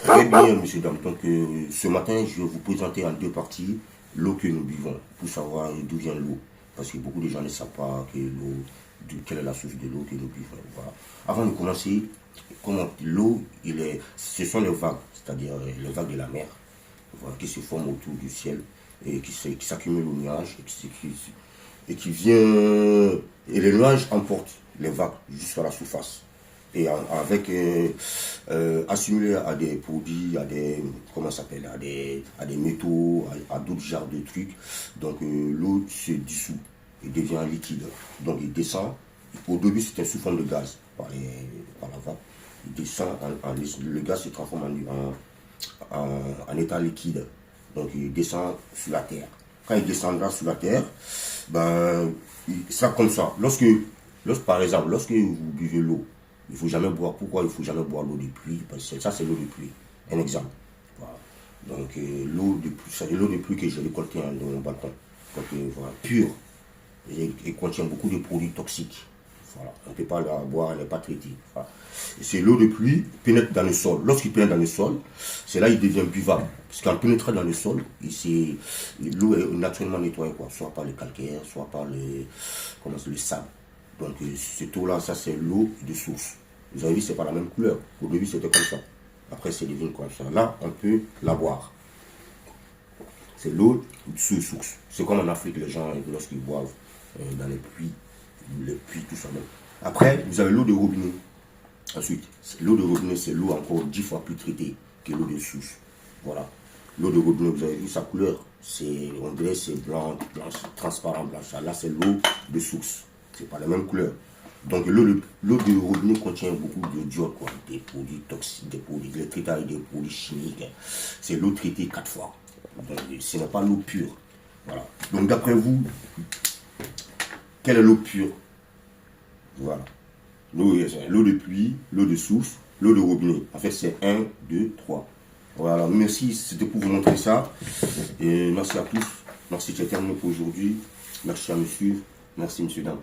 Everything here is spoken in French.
Très bien, monsieur, dame. Donc, ce matin, je vais vous présenter en deux parties l'eau que nous buvons pour savoir d'où vient l'eau. Parce que beaucoup de gens ne savent pas que l'eau, quelle est la source de l'eau que nous buvons. Voilà. Avant de commencer, comment l'eau, ce sont les vagues, c'est-à-dire les vagues de la mer, voilà, qui se forment autour du ciel et qui s'accumulent au nuage et qui vient. Et les nuages emportent les vagues jusqu'à la surface. Et avec assimilé à des produits, à des comment ça s'appelle, à des métaux, à d'autres genres de trucs. Donc l'eau se dissout et devient liquide. Donc il descend. Au début c'était sous forme de gaz par la vague. Il descend, le gaz se transforme en état liquide. Donc il descend sur la terre. Quand il descendra sur la terre, ben il sera comme ça. Par exemple, lorsque vous buvez l'eau, il ne faut jamais boire. Pourquoi il ne faut jamais boire l'eau de pluie? Parce que ça, c'est l'eau de pluie. Un exemple. Voilà. Donc, l'eau de pluie, c'est l'eau de pluie que j'ai récoltée dans mon balcon. Donc, voilà, pure. Et contient beaucoup de produits toxiques. Voilà. On ne peut pas la boire, elle n'est pas traitée. Voilà. Et c'est l'eau de pluie qui pénètre dans le sol. Lorsqu'il pénètre dans le sol, c'est là qu'il devient buvable. Parce qu'en pénétrant dans le sol, l'eau est naturellement nettoyée, quoi. Soit par le calcaire, soit par le sable. Donc cette eau-là, ça c'est l'eau de source. Vous avez vu, c'est pas la même couleur. Au début c'était comme ça. Après c'est devenu comme ça. Là, on peut la boire. C'est l'eau de source. C'est comme en Afrique, les gens, lorsqu'ils boivent dans les puits, tout ça. Après, vous avez l'eau de robinet. Ensuite, l'eau de robinet, c'est l'eau encore 10 fois plus traitée que l'eau de source. Voilà. L'eau de robinet, vous avez vu sa couleur. On dirait c'est blanc, transparent, blanc. Là, c'est l'eau de source. C'est pas la même couleur. Donc l'eau de robinet contient beaucoup de d'iode, quoi, des produits toxiques, des produits électriques et des produits chimiques. C'est l'eau traitée 4 fois. Donc ce n'est pas l'eau pure. Voilà. Donc d'après vous, quelle est l'eau pure? Voilà. L'eau de pluie, l'eau de source, l'eau de robinet. En fait, c'est 1, 2, 3. Voilà. Merci, c'était pour vous montrer ça. Et merci à tous. Merci, j'ai terminé pour aujourd'hui. Merci à monsieur. Merci, monsieur, dame.